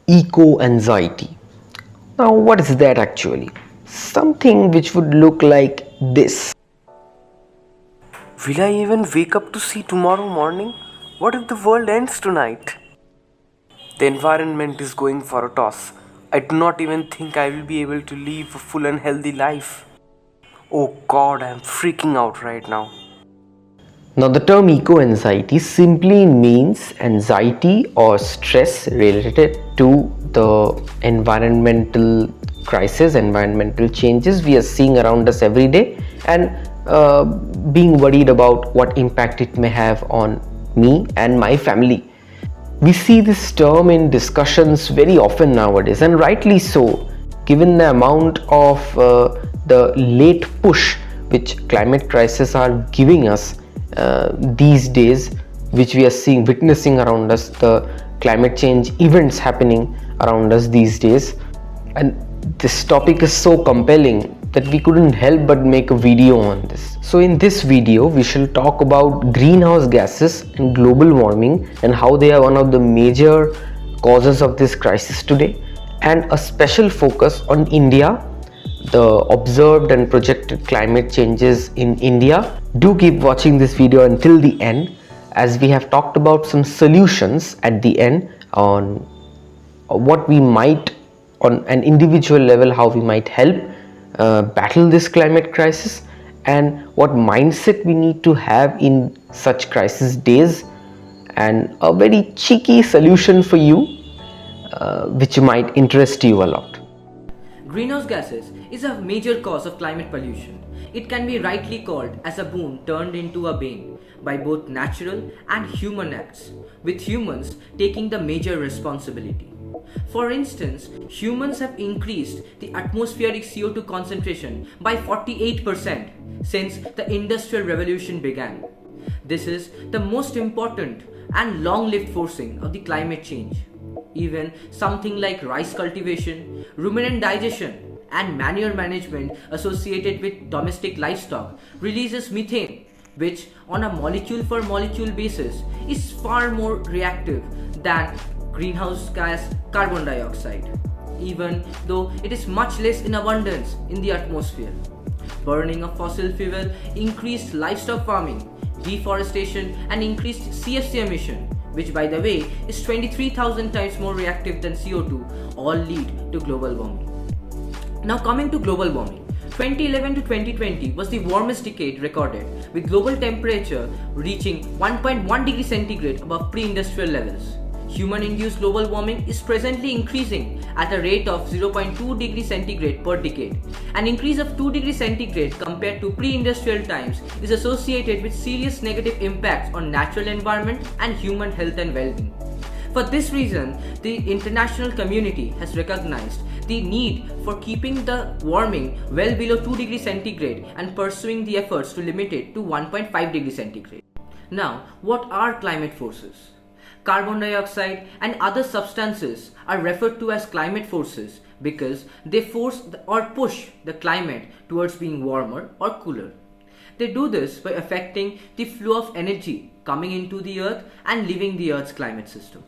eco-anxiety. Now, what is that actually? Something which would look like this. Will I even wake up to see tomorrow morning? What if the world ends tonight? The environment is going for a toss. I do not even think I will be able to live a full and healthy life. Oh God, I am freaking out right now. Now, the term eco-anxiety simply means anxiety or stress related to the environmental crisis, environmental changes we are seeing around us every day, and being worried about what impact it may have on me and my family. We see this term in discussions very often nowadays, and rightly so, given the amount of the late push which climate crisis are giving us these days, which we are witnessing around us, the climate change events happening around us these days. And this topic is so compelling that we couldn't help but make a video on this. So in this video, we shall talk about greenhouse gases and global warming and how they are one of the major causes of this crisis today, and a special focus on India, the observed and projected climate changes in India. Do keep watching this video until the end, as we have talked about some solutions at the end on what we might, on an individual level, how we might help battle this climate crisis, and what mindset we need to have in such crisis days, and a very cheeky solution for you which might interest you a lot. Greenhouse gases is a major cause of climate pollution. It can be rightly called as a boon turned into a bane by both natural and human acts, with humans taking the major responsibility. For instance, humans have increased the atmospheric CO2 concentration by 48% since the Industrial Revolution began. This is the most important and long-lived forcing of the climate change. Even something like rice cultivation, ruminant digestion, and manure management associated with domestic livestock releases methane, which on a molecule for molecule basis is far more reactive than greenhouse gas carbon dioxide, even though it is much less in abundance in the atmosphere. Burning of fossil fuel, increased livestock farming, deforestation, and increased CFC emission, which by the way is 23,000 times more reactive than CO2, all lead to global warming. Now coming to global warming, 2011 to 2020 was the warmest decade recorded, with global temperature reaching 1.1 degrees centigrade above pre-industrial levels. Human-induced global warming is presently increasing at a rate of 0.2 degrees centigrade per decade. An increase of 2 degrees centigrade compared to pre-industrial times is associated with serious negative impacts on natural environment and human health and well-being. For this reason, the international community has recognized the need for keeping the warming well below 2 degrees centigrade and pursuing the efforts to limit it to 1.5 degrees centigrade. Now, what are climate forces? Carbon dioxide and other substances are referred to as climate forces because they force or push the climate towards being warmer or cooler. They do this by affecting the flow of energy coming into the earth and leaving the earth's climate system.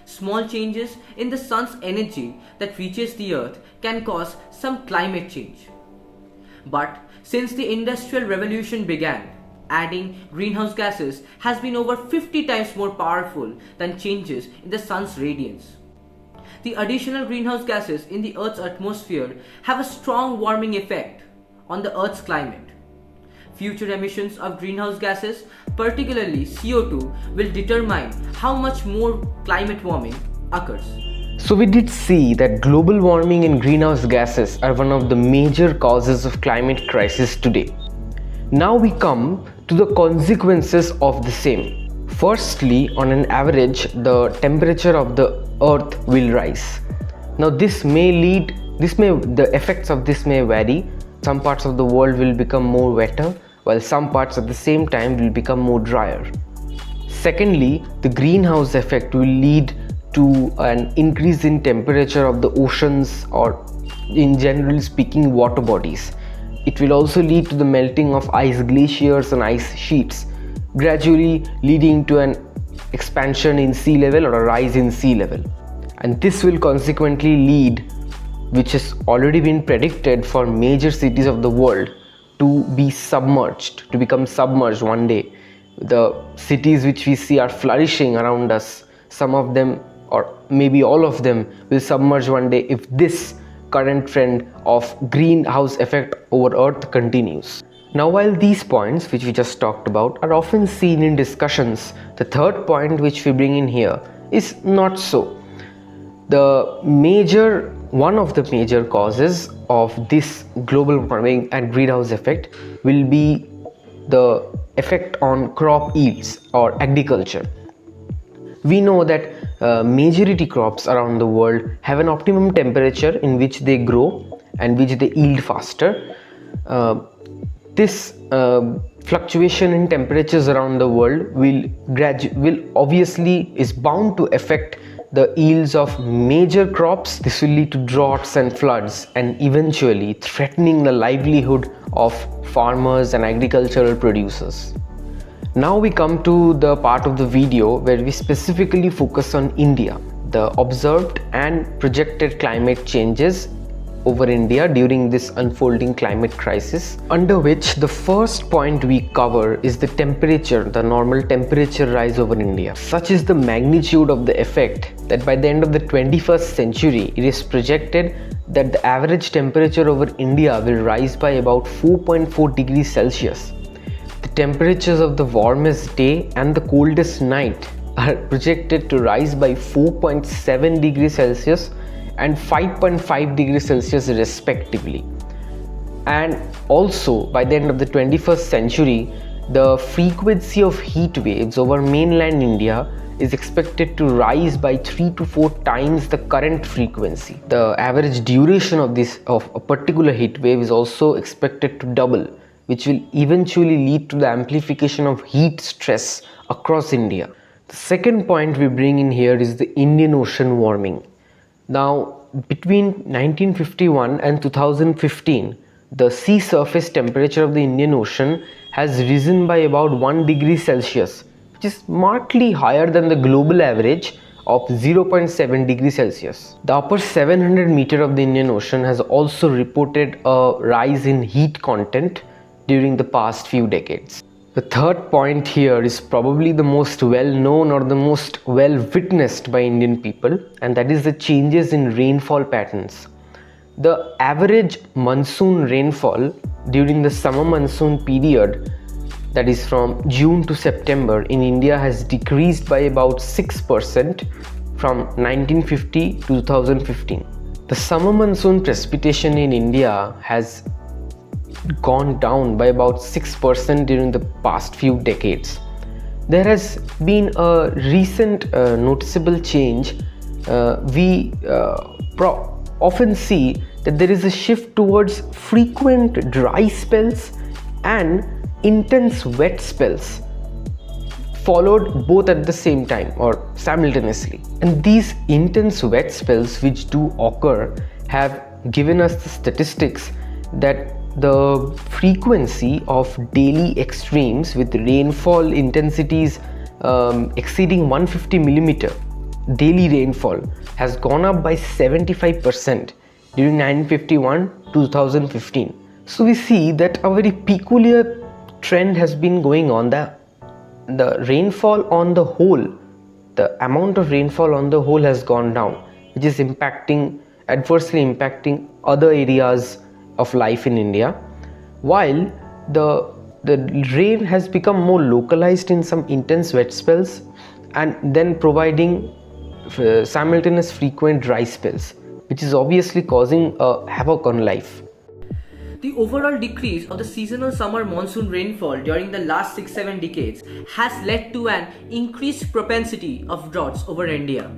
Small changes in the sun's energy that reaches the earth can cause some climate change. But since the Industrial Revolution began, adding greenhouse gases has been over 50 times more powerful than changes in the sun's radiance. The additional greenhouse gases in the Earth's atmosphere have a strong warming effect on the Earth's climate. Future emissions of greenhouse gases, particularly CO2, will determine how much more climate warming occurs. So we did see that global warming and greenhouse gases are one of the major causes of climate crisis today. Now we come to the consequences of the same. Firstly, on an average, the temperature of the earth will rise. Now the effects of this may vary. Some parts of the world will become more wetter, while some parts at the same time will become more drier. Secondly, the greenhouse effect will lead to an increase in temperature of the oceans, or in general speaking, water bodies. It will also lead to the melting of ice glaciers and ice sheets, gradually leading to an expansion in sea level or a rise in sea level. and this will consequently lead, which has already been predicted for major cities of the world, to be submerged, to become submerged one day. The cities which we see are flourishing around us, some of them or maybe all of them will submerge one day if this current trend of greenhouse effect over Earth continues. Now, while these points which we just talked about are often seen in discussions, the third point which we bring in here is not so. One of the major causes of this global warming and greenhouse effect will be the effect on crop yields or agriculture. We know that majority crops around the world have an optimum temperature in which they grow and which they yield faster. This fluctuation in temperatures around the world will obviously is bound to affect the yields of major crops. This will lead to droughts and floods, and eventually threatening the livelihood of farmers and agricultural producers. Now we come to the part of the video where we specifically focus on India, the observed and projected climate changes over India during this unfolding climate crisis, under which the first point we cover is the temperature, the normal temperature rise over India. Such is the magnitude of the effect that by the end of the 21st century, it is projected that the average temperature over India will rise by about 4.4 degrees Celsius. The temperatures of the warmest day and the coldest night are projected to rise by 4.7 degrees Celsius and 5.5 degrees Celsius respectively. And also by the end of the 21st century, the frequency of heat waves over mainland India is expected to rise by 3 to 4 times the current frequency. The average duration of a particular heat wave is also expected to double, which will eventually lead to the amplification of heat stress across India. The second point we bring in here is the Indian Ocean warming. Now, between 1951 and 2015, the sea surface temperature of the Indian Ocean has risen by about 1 degree Celsius, which is markedly higher than the global average of 0.7 degrees Celsius. The upper 700 meter of the Indian Ocean has also reported a rise in heat content during the past few decades. The third point here is probably the most well known or the most well witnessed by Indian people, and that is the changes in rainfall patterns. The average monsoon rainfall during the summer monsoon period, that is from June to September in India, has decreased by about 6% from 1950 to 2015. The summer monsoon precipitation in India has gone down by about 6% during the past few decades. There has been a recent noticeable change. We often see that there is a shift towards frequent dry spells and intense wet spells, followed both at the same time or simultaneously. And these intense wet spells which do occur have given us the statistics that the frequency of daily extremes with rainfall intensities exceeding 150 millimeter daily rainfall has gone up by 75% during 1951 to 2015. So we see that a very peculiar trend has been going on. The rainfall on the whole, the amount of rainfall on the whole has gone down, which is adversely impacting other areas of life in India, while the rain has become more localized in some intense wet spells and then providing simultaneous frequent dry spells, which is obviously causing a havoc on life. The overall decrease of the seasonal summer monsoon rainfall during the last 6-7 decades has led to an increased propensity of droughts over India.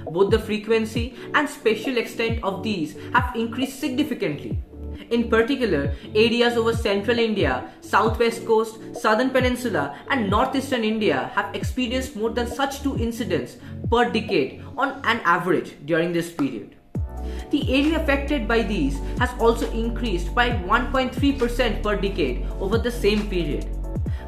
Both the frequency and spatial extent of these have increased significantly. In particular, areas over central India, southwest coast, southern peninsula and northeastern India have experienced more than such 2 incidents per decade on an average during this period. The area affected by these has also increased by 1.3% per decade over the same period.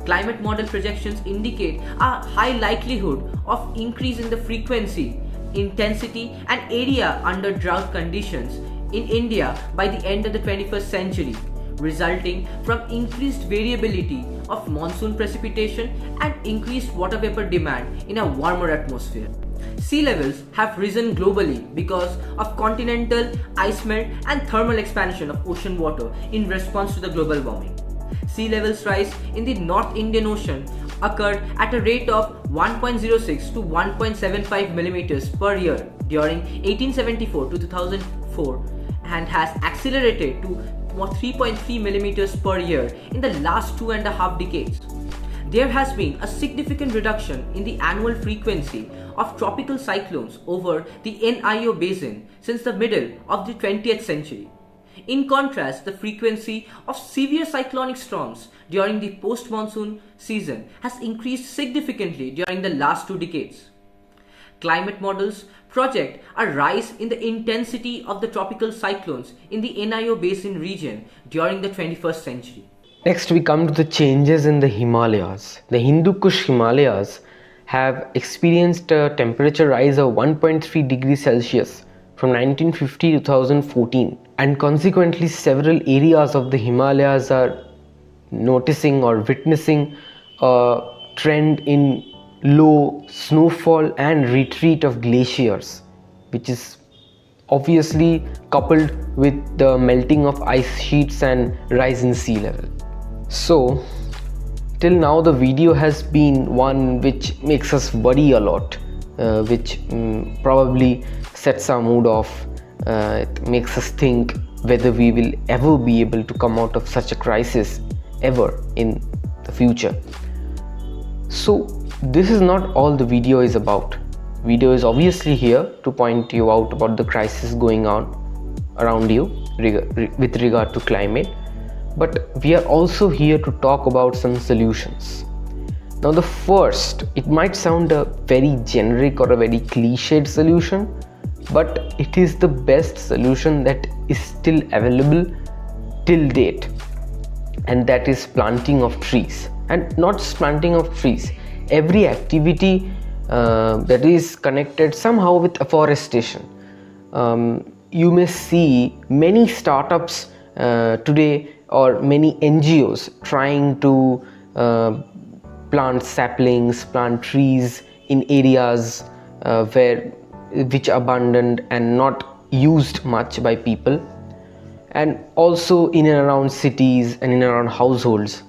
Climate model projections indicate a high likelihood of increase in the frequency intensity, and area under drought conditions in India by the end of the 21st century, resulting from increased variability of monsoon precipitation and increased water vapor demand in a warmer atmosphere. Sea levels have risen globally because of continental ice melt and thermal expansion of ocean water in response to the global warming. Sea levels rise in the North Indian Ocean occurred at a rate of 1.06 to 1.75 millimeters per year during 1874 to 2004 and has accelerated to 3.3 millimeters per year in the last 2.5 decades. There has been a significant reduction in the annual frequency of tropical cyclones over the NIO basin since the middle of the 20th century. In contrast, the frequency of severe cyclonic storms during the post-monsoon season has increased significantly during the last 2 decades. Climate models project a rise in the intensity of the tropical cyclones in the NIO basin region during the 21st century. Next, we come to the changes in the Himalayas. The Hindu Kush Himalayas have experienced a temperature rise of 1.3 degrees Celsius from 1950 to 2014, and consequently several areas of the Himalayas are noticing or witnessing a trend in low snowfall and retreat of glaciers, which is obviously coupled with the melting of ice sheets and rise in sea level. So till now the video has been one which makes us worry a lot, which probably sets our mood off. It makes us think whether we will ever be able to come out of such a crisis ever in the future. So this is not all the video is about. Video is obviously here to point you out about the crisis going on around you with regard to climate, but we are also here to talk about some solutions. Now the first, it might sound a very generic or a very cliched solution, but it is the best solution that is still available till date, and that is planting of trees. And not just planting of trees, every activity that is connected somehow with afforestation. You may see many startups today or many NGOs trying to plant saplings, plant trees in areas which are abundant and not used much by people, and also in and around cities and in and around households.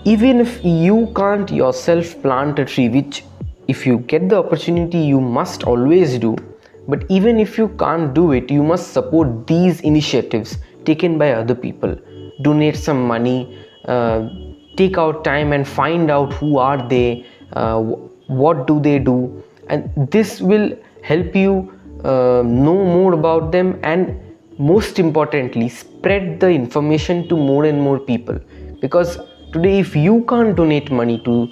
Even if you can't yourself plant a tree, which if you get the opportunity you must always do, but even if you can't do it, you must support these initiatives taken by other people. Donate some money, take out time and find out who are they, what do they do, and this will help you know more about them, and most importantly spread the information to more and more people. Because today if you can't donate money to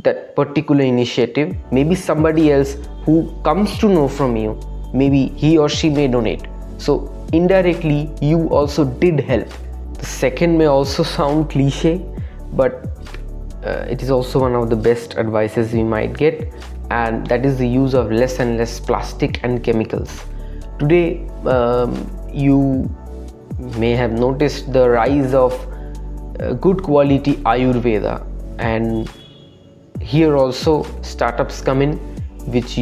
that particular initiative, maybe somebody else who comes to know from you, maybe he or she may donate. So indirectly you also did help. The second may also sound cliche, but it is also one of the best advices we might get, and that is the use of less and less plastic and chemicals. Today you may have noticed the rise of good quality Ayurveda, and here also startups come in which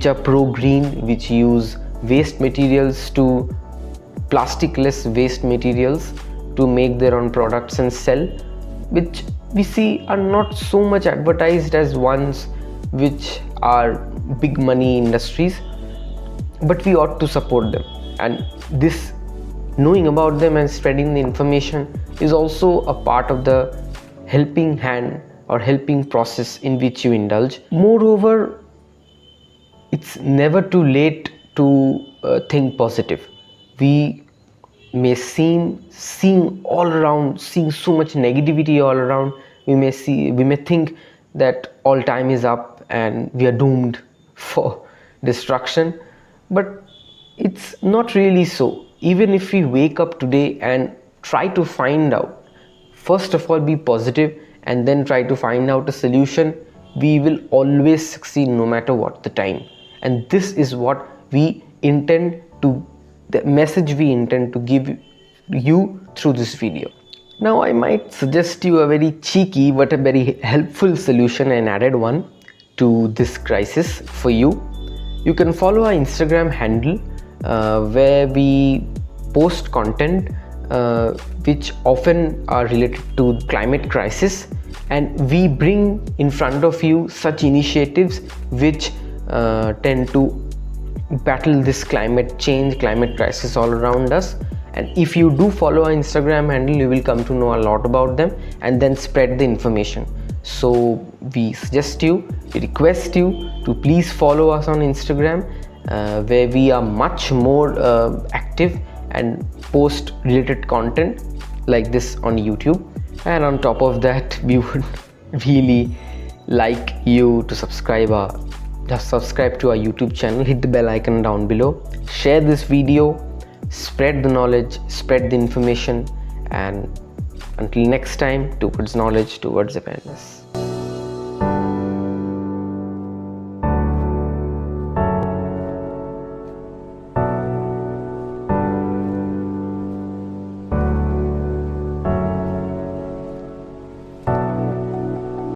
are pro-green, which use waste materials to plastic-less waste materials to make their own products and sell, which we see are not so much advertised as ones which are big money industries, but we ought to support them. And this, knowing about them and spreading the information, is also a part of the helping hand or helping process in which you indulge. Moreover, it's never too late to think positive. We may seeing all around, seeing so much negativity all around, we may think that all time is up and we are doomed for destruction, but it's not really so. Even if we wake up today and try to find out, first of all be positive and then try to find out a solution, we will always succeed no matter what the time. and this is what we intend to, the message we intend to give you through this video. Now I might suggest you a very cheeky but a very helpful solution, an added one to this crisis for you. You can follow our Instagram handle where we post content which often are related to climate crisis, and we bring in front of you such initiatives which tend to battle this climate change, climate crisis all around us. And if you do follow our Instagram handle, you will come to know a lot about them and then spread the information. So we suggest you, we request you to please follow us on Instagram where we are much more active and post related content like this on YouTube. And on top of that, we would really like you to subscribe to our YouTube channel, hit the bell icon down below, share this video, spread the knowledge, spread the information, and until next time, towards knowledge, towards awareness.